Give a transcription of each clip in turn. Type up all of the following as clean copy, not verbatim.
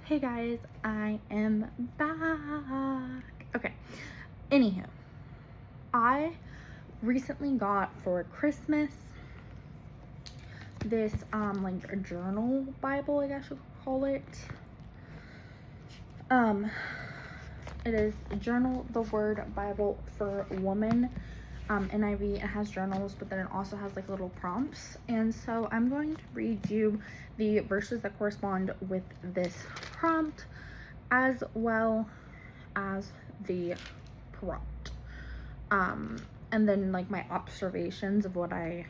Hey guys, I am back. Okay, anywho, I recently got for Christmas this like a journal Bible, I guess you could call it. It is Journal the Word Bible for Woman. NIV. It has journals, but then it also has like little prompts. And so I'm going to read you the verses that correspond with this prompt, as well as the prompt. And then like my observations of what I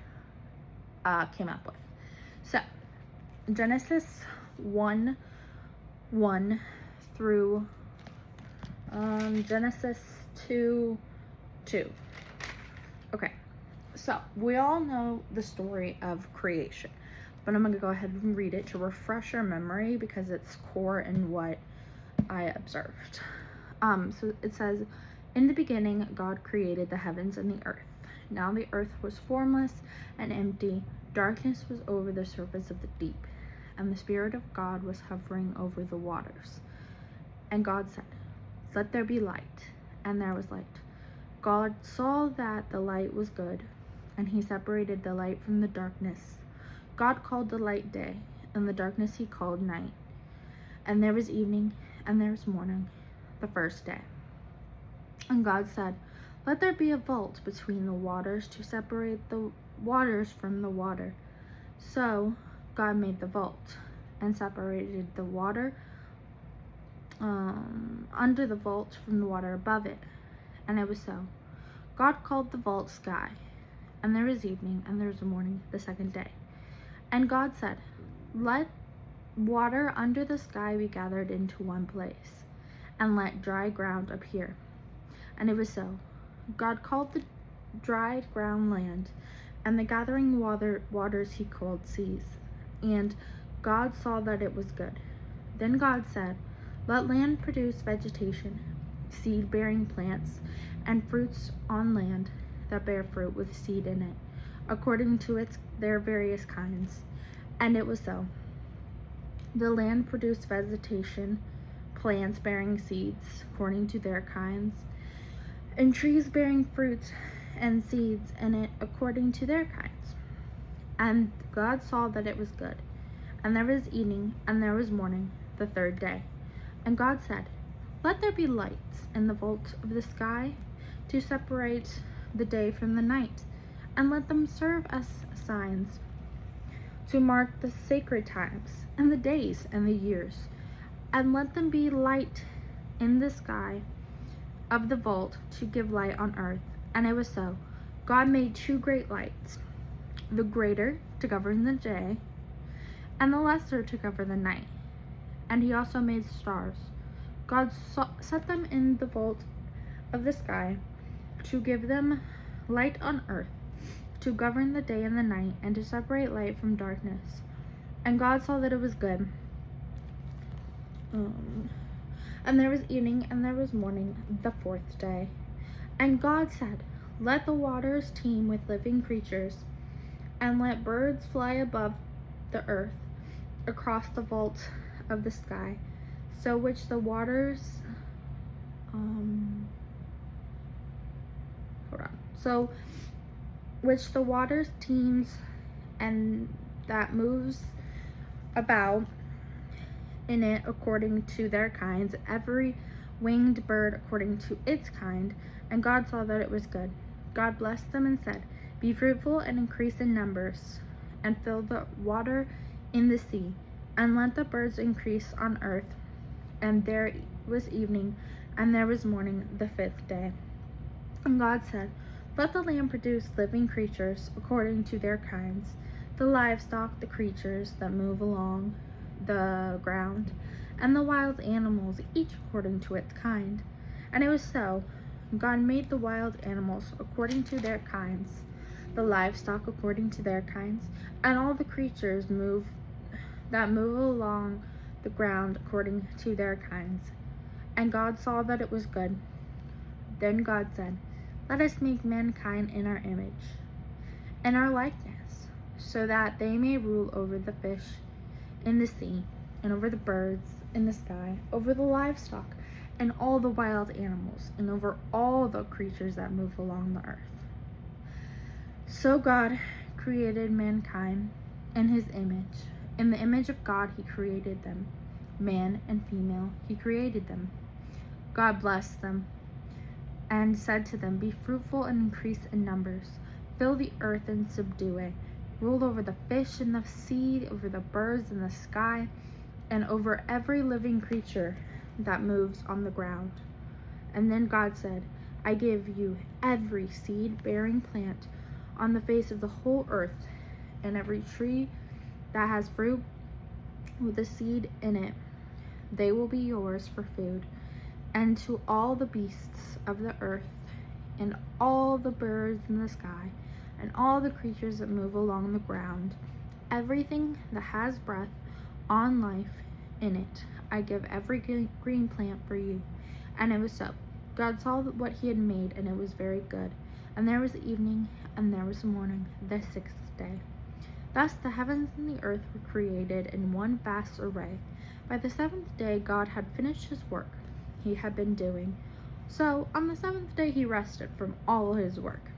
came up with. So Genesis 1:1 through Genesis 2:2. Okay, so we all know the story of creation, but I'm gonna go ahead and read it to refresh your memory because it's core in what I observed. So it says, "In the beginning, God created the heavens and the earth. Now the earth was formless and empty. Darkness was over the surface of the deep, and the Spirit of God was hovering over the waters. And God said, 'Let there be light,' and there was light. God saw that the light was good, and he separated the light from the darkness. God called the light day, and the darkness he called night. And there was evening, and there was morning, the first day. And God said, 'Let there be a vault between the waters to separate the waters from the water.' So God made the vault, and separated the water under the vault from the water above it. And it was so. God called the vault sky. And there was evening, and there was morning, the second day. And God said, 'Let water under the sky be gathered into one place, and let dry ground appear.' And it was so. God called the dry ground land, and the gathering waters he called seas. And God saw that it was good. Then God said, 'Let land produce vegetation, seed-bearing plants, and fruits on land that bear fruit with seed in it, according to their various kinds.' And it was so. The land produced vegetation, plants bearing seeds according to their kinds, and trees bearing fruits and seeds in it according to their kinds. And God saw that it was good. And there was evening, and there was morning, the third day. And God said, 'Let there be lights in the vault of the sky to separate the day from the night, and let them serve as signs to mark the sacred times, and the days, and the years. And let them be light in the sky of the vault to give light on earth.' And it was so. God made two great lights, the greater to govern the day, and the lesser to govern the night. And he also made stars. God set them in the vault of the sky to give them light on earth, to govern the day and the night, and to separate light from darkness. And God saw that it was good. And there was evening, and there was morning, the fourth day. And God said, 'Let the waters teem with living creatures, and let birds fly above the earth across the vault of the sky, so which the waters which the waters teems, and that moves about in it according to their kinds, every winged bird according to its kind.' And God saw that it was good. God blessed them and said, 'Be fruitful and increase in numbers, and fill the water in the sea, and let the birds increase on earth.' And there was evening, and there was morning, the fifth day. And God said, 'Let the land produce living creatures according to their kinds, the livestock, the creatures that move along the ground, and the wild animals, each according to its kind.' And it was so. God made the wild animals according to their kinds, the livestock according to their kinds, and all the creatures that move along the ground according to their kinds. And God saw that it was good. Then God said, 'Let us make mankind in our image, in our likeness, so that they may rule over the fish in the sea, and over the birds in the sky, over the livestock, and all the wild animals, and over all the creatures that move along the earth. So God created mankind in his image. In the image of God he created them. Man and female he created them. God blessed them and said to them, "Be fruitful and increase in numbers. Fill the earth and subdue it. Rule over the fish in the sea, over the birds in the sky, and over every living creature that moves on the ground." And then God said, "I give you every seed-bearing plant on the face of the whole earth, and every tree that has fruit with a seed in it. They will be yours for food. And to all the beasts of the earth, and all the birds in the sky, and all the creatures that move along the ground, everything that has breath on life in it, I give every green plant for you." And it was so. God saw what he had made, and it was very good. And there was evening, and there was morning, the sixth day. Thus the heavens and the earth were created in one vast array. By the seventh day God had finished his work he had been doing. So on the seventh day he rested from all his work.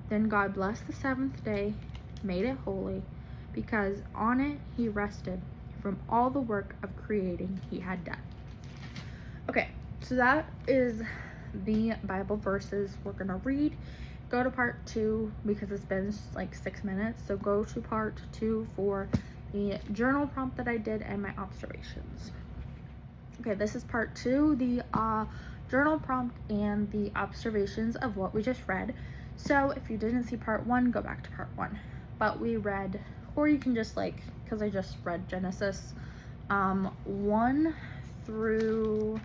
Then God blessed the seventh day, made it holy, because on it he rested from all the work of creating he had done. Okay, so that is the Bible verses we're going to read. Go to part 2 because it's been like 6 minutes. So go to part 2 for the journal prompt that I did and my observations. Okay, this is part 2, the journal prompt and the observations of what we just read. So if you didn't see part 1, go back to part 1. But we read, or you can just because I just read Genesis 1 through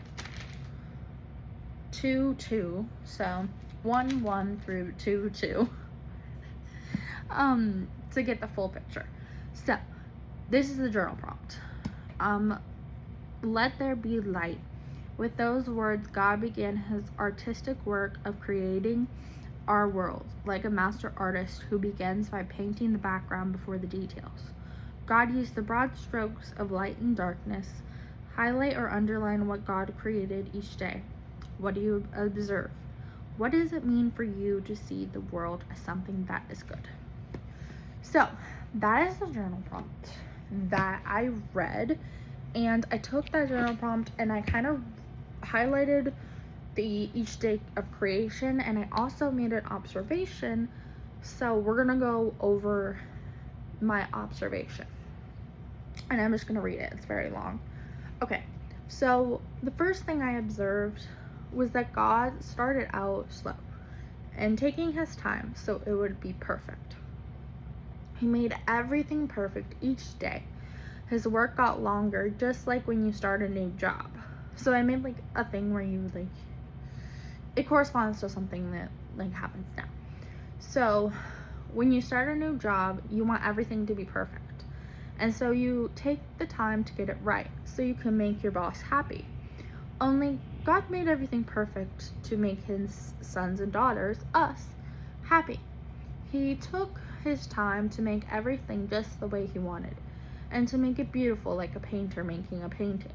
2:2. So 1:1 through 2:2. To get the full picture. So this is the journal prompt. Let there be light. With those words, God began his artistic work of creating our world, like a master artist who begins by painting the background before the details. God used the broad strokes of light and darkness, highlight or underline what God created each day. What do you observe? What does it mean for you to see the world as something that is good? So that is the journal prompt that I read. And I took that journal prompt and I kind of highlighted each day of creation, and I also made an observation. So we're gonna go over my observation. And I'm just gonna read it. It's very long. Okay, so the first thing I observed was that God started out slow and taking his time so it would be perfect. He made everything perfect each day. His work got longer, just like when you start a new job. So I made a thing where you it corresponds to something that happens now. So when you start a new job, you want everything to be perfect. And so you take the time to get it right so you can make your boss happy. Only God made everything perfect to make his sons and daughters, us, happy. He took his time to make everything just the way he wanted, and to make it beautiful like a painter making a painting.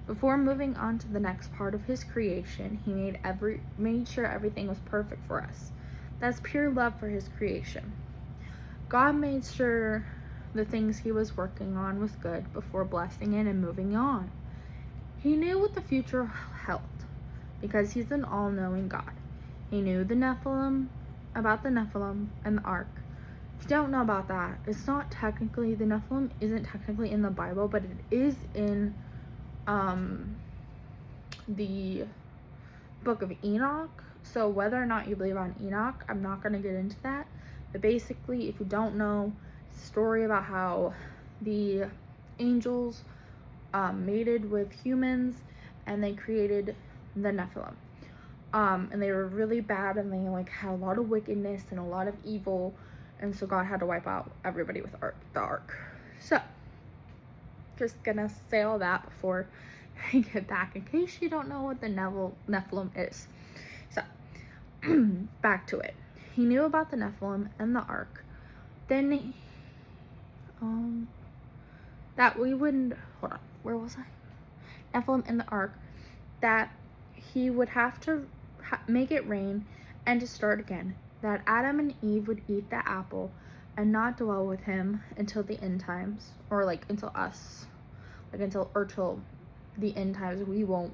Before moving on to the next part of his creation, he made sure everything was perfect for us. That's pure love for his creation. God made sure the things he was working on was good before blessing it and moving on. He knew what the future held because he's an all-knowing God. He knew about the Nephilim and the ark. If you don't know about that, the Nephilim isn't technically in the Bible, but it is in the book of Enoch. So whether or not you believe on Enoch, I'm not going to get into that. But basically, if you don't know, it's a story about how the angels mated with humans and they created the Nephilim. And they were really bad, and they had a lot of wickedness and a lot of evil. And so God had to wipe out everybody with the ark. So, just gonna say all that before I get back, in case you don't know what the Nephilim is. So, back to it. He knew about the Nephilim and the ark. Then, where was I? Nephilim in the ark, that he would have to make it rain and to start again. That Adam and Eve would eat the apple and not dwell with him until the end times, or like until us, like till the end times. We won't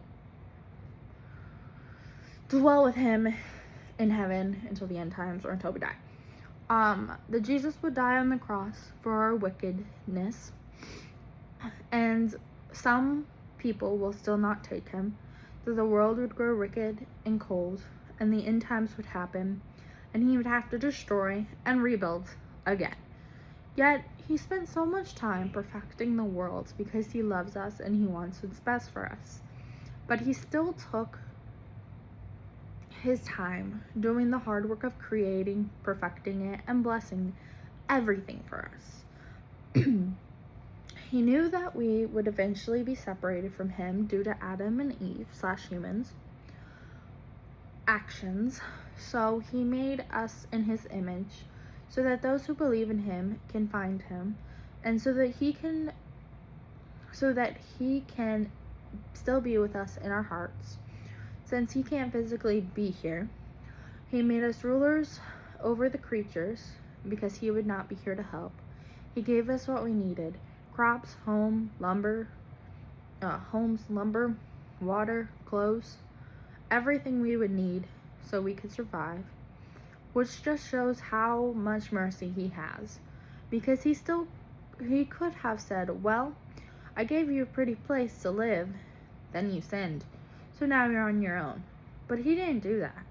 dwell with him in heaven until the end times or until we die. That Jesus would die on the cross for our wickedness, and some people will still not take him, that the world would grow wicked and cold, and the end times would happen, and he would have to destroy and rebuild again. Yet he spent so much time perfecting the world because he loves us and he wants what's best for us. But he still took his time doing the hard work of creating, perfecting it, and blessing everything for us. He knew that we would eventually be separated from him due to Adam and Eve / humans actions, so he made us in his image so that those who believe in him can find him, and so that he can still be with us in our hearts. Since he can't physically be here, he made us rulers over the creatures because he would not be here to help. He gave us what we needed: crops, homes, lumber, water, clothes, everything we would need so we could survive, which just shows how much mercy he has, because he could have said, well, I gave you a pretty place to live, then you sinned, so now you're on your own. But he didn't do that.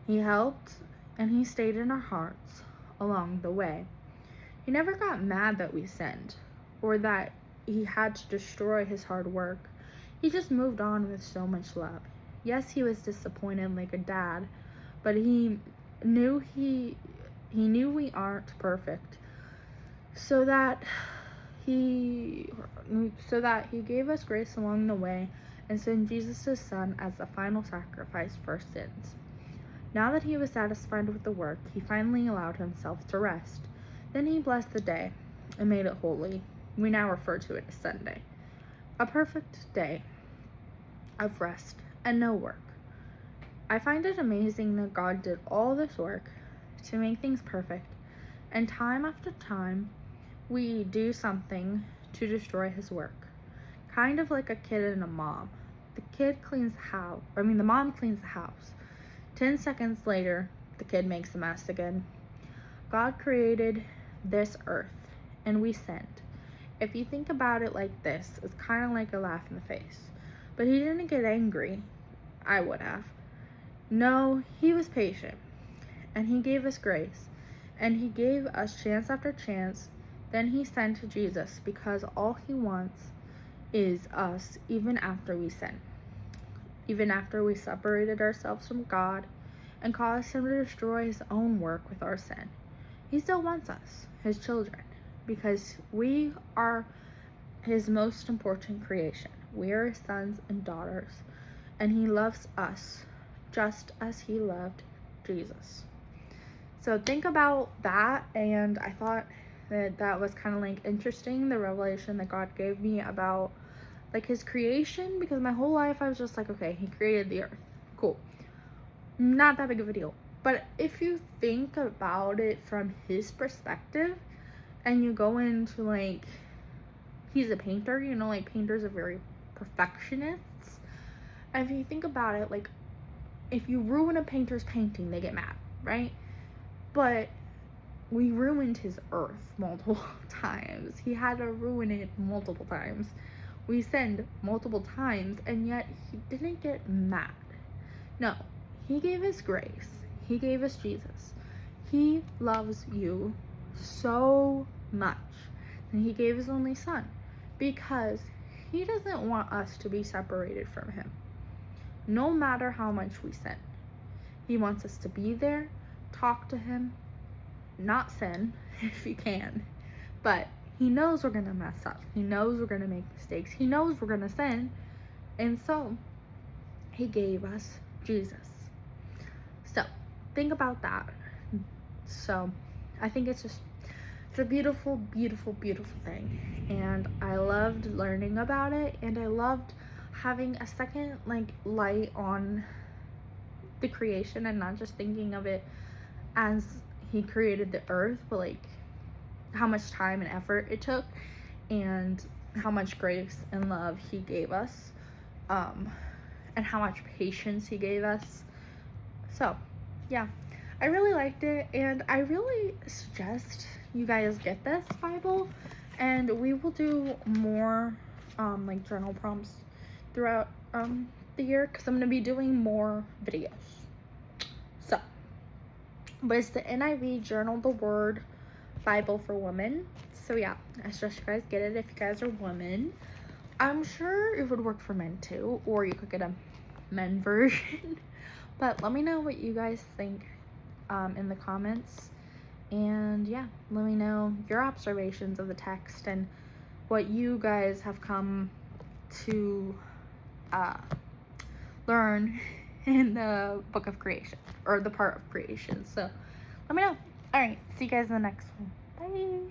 He helped, and he stayed in our hearts along the way. He never got mad that we sinned, or that he had to destroy his hard work. He just moved on with so much love. Yes, he was disappointed like a dad, but he knew we aren't perfect, so that he gave us grace along the way and sent Jesus his son as the final sacrifice for sins. Now that he was satisfied with the work, he finally allowed himself to rest. Then he blessed the day and made it holy. We now refer to it as Sunday, a perfect day of rest and no work. I find it amazing that God did all this work to make things perfect, and time after time we do something to destroy his work. Kind of like a kid and a mom. The mom cleans the house. 10 seconds later, the kid makes a mess again. God created this earth, and we sinned. If you think about it like this, it's kind of like a laugh in the face. But he didn't get angry. I would have. No, he was patient, and he gave us grace, and he gave us chance after chance. Then he sent Jesus, because all he wants is us, even after we sin, even after we separated ourselves from God and caused him to destroy his own work with our sin. He still wants us, his children, because we are his most important creation. We are his sons and daughters, and he loves us just as he loved Jesus. So think about that, and I thought that was kind of like interesting, the revelation that God gave me about like his creation, because my whole life I was just like, okay, he created the earth, cool, not that big of a deal. But if you think about it from his perspective, and you go into like, he's a painter, like painters are very perfectionists, and if you think about it, like if you ruin a painter's painting, they get mad, right? But we ruined his earth multiple times. He had to ruin it multiple times. We sinned multiple times, and yet he didn't get mad. No, he gave us grace. He gave us Jesus. He loves you so much, and he gave his only son, because he doesn't want us to be separated from him, no matter how much we sin. He wants us to be there, talk to him, not sin if you can, but he knows we're gonna mess up. He knows we're gonna make mistakes. He knows we're gonna sin, and so he gave us Jesus. So think about that. So I think it's just it's a beautiful, beautiful, beautiful thing. And I loved learning about it, and I loved having a second like light on the creation and not just thinking of it as he created the earth, but like how much time and effort it took and how much grace and love he gave us, and how much patience he gave us. So yeah, I really liked it, and I really suggest you guys get this Bible, and we will do more like journal prompts throughout the year, because I'm going to be doing more videos. So, but it's the NIV Journal the Word Bible for women. So yeah, I suggest you guys get it if you guys are women. I'm sure it would work for men too, or you could get a men version. But let me know what you guys think in the comments. And yeah, let me know your observations of the text and what you guys have come to learn in the book of creation, or the part of creation. So let me know. All right, see you guys in the next one. Bye.